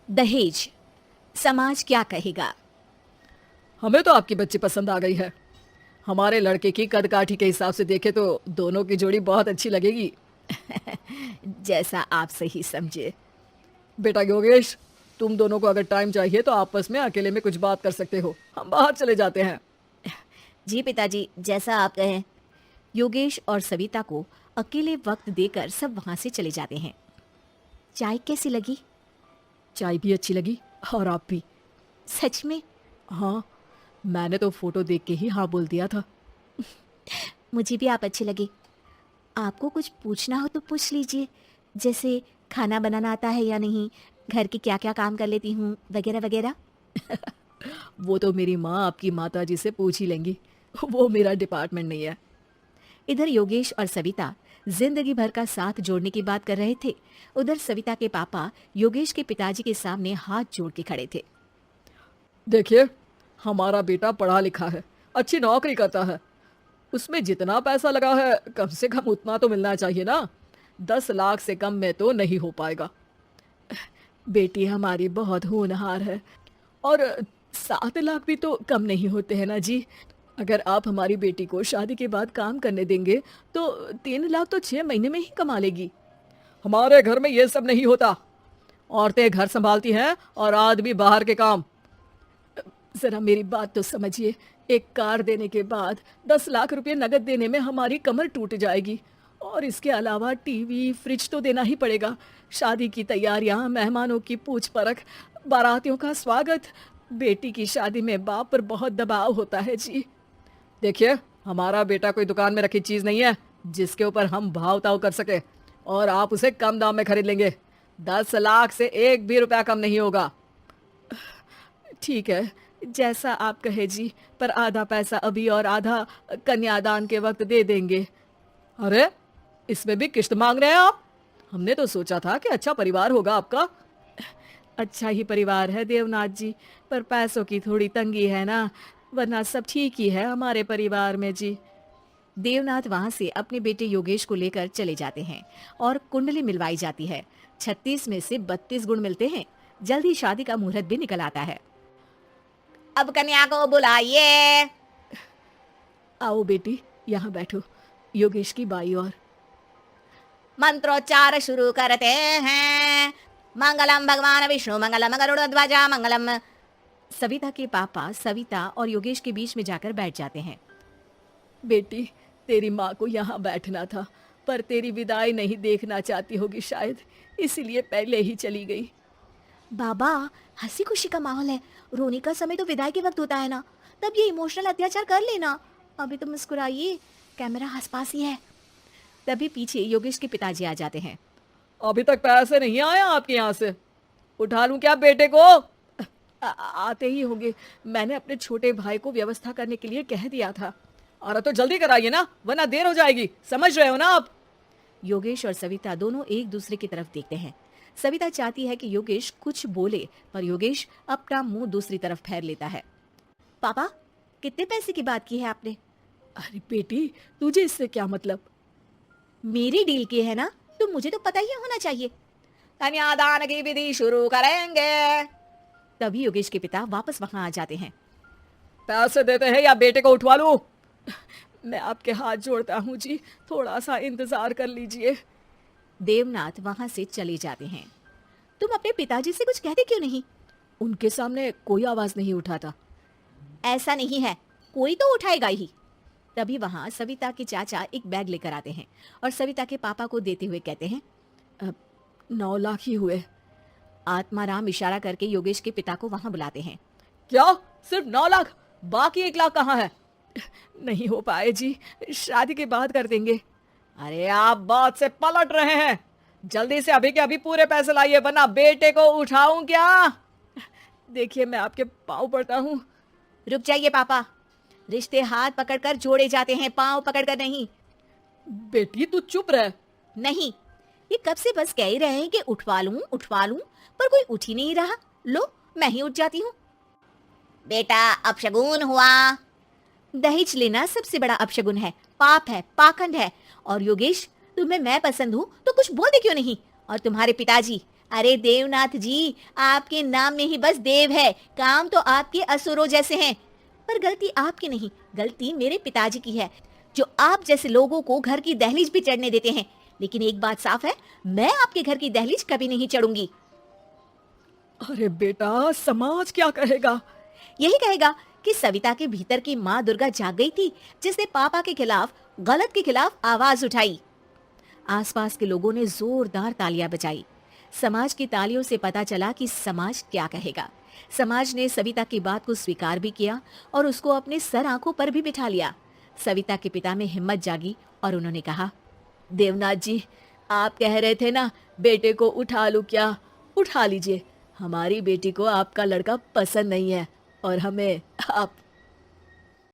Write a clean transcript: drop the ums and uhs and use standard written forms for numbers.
दहेज, समाज क्या कहेगा? हमें तो आपकी बच्ची पसंद आ गई है। हमारे लड़के की कद काठी के हिसाब से देखे तो दोनों की जोड़ी बहुत अच्छी लगेगी। जैसा आप सही समझे। बेटा योगेश, तुम दोनों को अगर टाइम चाहिए तो आपस में अकेले में कुछ बात कर सकते हो, हम बाहर चले जाते हैं। जी पिताजी, जैसा आप कहें। योगेश और सविता को अकेले वक्त देकर सब वहां से चले जाते हैं। चाय कैसी लगी? चाय भी अच्छी लगी और आप भी। सच में? हाँ, मैंने तो फोटो देख के ही हाँ बोल दिया था। मुझे भी आप अच्छे लगे। आपको कुछ पूछना हो तो पूछ लीजिए, जैसे खाना बनाना आता है या नहीं, घर के क्या क्या काम कर लेती हूँ, वगैरह वगैरह। वो तो मेरी माँ आपकी माता जी से पूछ ही लेंगी, वो मेरा डिपार्टमेंट नहीं है। इधर योगेश और सविता जिंदगी भर का साथ जोड़ने की बात कर रहे थे। उधर सविता के पापा योगेश के पिताजी के सामने हाथ जोड़ के खड़े थे। देखिए, हमारा बेटा पढ़ा लिखा है, अच्छी नौकरी करता है। उसमें जितना पैसा लगा है कम से कम उतना तो मिलना चाहिए ना। 10 लाख से कम में तो नहीं हो पाएगा। बेटी हमारी बहुत होनहार है और 7 लाख भी तो कम नहीं होते हैं ना जी। अगर आप हमारी बेटी को शादी के बाद काम करने देंगे तो 3 लाख तो 6 महीने में ही कमा लेगी। हमारे घर में ये सब नहीं होता। औरतें घर संभालती हैं और आदमी बाहर के काम। जरा मेरी बात तो समझिए। एक कार देने के बाद 10 लाख रुपए नगद देने में हमारी कमर टूट जाएगी और इसके अलावा टीवी फ्रिज तो देना ही पड़ेगा। शादी की तैयारियां, मेहमानों की पूछ परख, बारातियों का स्वागत। बेटी की शादी में बाप पर बहुत दबाव होता है जी। देखिए, हमारा बेटा कोई दुकान में रखी चीज नहीं है जिसके ऊपर हम भाव ताव कर सके और आप उसे कम दाम में खरीद लेंगे। 10 लाख से एक भी रुपया कम नहीं होगा। ठीक है, जैसा आप कहे जी, पर आधा पैसा अभी और आधा कन्यादान के वक्त दे देंगे। अरे, इसमें भी किश्त मांग रहे हैं आप? हमने तो सोचा था कि अच्छा परिवार होगा आपका। अच्छा ही परिवार है देवनाथ जी, पर पैसों की थोड़ी तंगी है ना, वरना सब ठीक ही है हमारे परिवार में जी। देवनाथ वहां से अपने बेटे योगेश को लेकर चले जाते हैं और कुंडली मिलवाई जाती है। 36 में से 32 गुण मिलते हैं। जल्द ही शादी का मुहूर्त भी निकल आता है। अब कन्या को बुलाइए। आओ बेटी, यहाँ बैठो। योगेश की बाई और। मंत्रोच्चार शुरू करते हैं। मंगलम भगवान विष्णु मंगलम गरुड़ध्वजा मंगलम। सविता के पापा सविता और योगेश के बीच में जाकर बैठ जाते हैं। बेटी, तेरी माँ को यहाँ बैठना था, पर तेरी विदाई नहीं देखना चाहती होगी शायद, इसीलिए पहले ही चली गई। बाबा, हंसी खुशी का माहौल है। रोने का समय तो विदाई के वक्त होता है ना, तब ये इमोशनल अत्याचार कर लेना। अभी तो मुस्कुराइए, कैमरा आसपास ही है। तभी पीछे योगेश के पिताजी आ जाते हैं। अभी तक पैसे नहीं आया आपके यहाँ से? उठा लूं क्या बेटे को? आते ही होंगे। मैंने अपने छोटे भाई को व्यवस्था करने के लिए कह दिया था। अरे तो जल्दी कराइए ना, वरना देर हो जाएगी। समझ रहे हो ना आप? योगेश और सविता दोनों एक दूसरे की तरफ देखते हैं। सविता चाहती है कि योगेश कुछ बोले, पर योगेश अपना मुंह दूसरी तरफ फेर लेता है। पापा, कितने पैसे की बात की है आपने? अरे बेटी, तुझे इससे क्या मतलब? मेरी डील की है ना, तो मुझे तो पता ही होना चाहिए। कन्यादान की विधि शुरू करेंगे। तभी योगेश के पिता वापस वहां आ जाते हैं। पैसे देते हैं या बेटे को उठवा लूं? मैं आपके हाथ जोड़ता हूँ जी, थोड़ा सा इंतजार कर लीजिए। देवनाथ वहां से चले जाते हैं। तुम अपने पिताजी से कुछ कहते क्यों नहीं? उनके सामने कोई आवाज नहीं उठाता। ऐसा नहीं है, कोई तो उठाएगा ही। तभी वहां सविता के चाचा एक बैग लेकर आते हैं और सविता के पापा को देते हुए कहते हैं, 9 लाख ही हुए। आत्माराम इशारा करके योगेश के पिता को वहां बुलाते हैं। क्या? सिर्फ 9 लाख? बाकी 1 लाख कहाँ है? नहीं हो पाए जी, शादी के बाद कर देंगे। अरे आप बात से पलट रहे हैं। जल्दी से अभी के अभी पूरे पैसे लाइए, वरना बेटे को उठाऊं क्या? देखिए, मैं आपके पाँव पड़ता हूँ। रुक जाइए पापा, रिश्ते हाथ पकड़कर जोड़े जाते हैं, पांव पकड़कर नहीं। बेटी तू चुप रह। नहीं, ये कब से बस कह ही रहे हैं कि उठवा लूं, पर कोई उठ ही नहीं रहा। लो, मैं ही उठ जाती हूँ। बेटा, अपशगुन हुआ। दहेज लेना सबसे बड़ा अपशगुन है, पाप है, पाखंड है। और योगेश, तुम्हें मैं पसंद हूँ तो कुछ बोलते क्यों नहीं? और तुम्हारे पिताजी, अरे देवनाथ जी, आपके नाम में ही बस देव है, काम तो आपके असुरों जैसे हैं। पर गलती आपकी नहीं, गलती मेरे पिताजी की है, जो आप जैसे लोगों को घर की दहलीज भी चढ़ने देते हैं। लेकिन एक बात साफ है, मैं आपके घर की दहलीज कभी नहीं चढ़ूंगी। अरे बेटा, समाज क्या कहेगा? यही कहेगा कि सविता के भीतर की माँ दुर्गा जाग गई थी, जिसने पापा के खिलाफ, गलत के खिलाफ आवाज उठाई। आसपास के लोगों ने जोरदार तालियां बजाई। समाज की तालियों से पता चला कि समाज क्या कहेगा। समाज ने सविता की बात को स्वीकार भी किया और उसको अपने सर आंखों पर भी बिठा लिया। सविता के पिता में हिम्मत जागी और उन्होंने कहा, देवनाथ जी, आप कह रहे थे ना बेटे को उठा लूं क्या? उठा लीजिए। हमारी बेटी को आपका लड़का पसंद नहीं है और हमें आप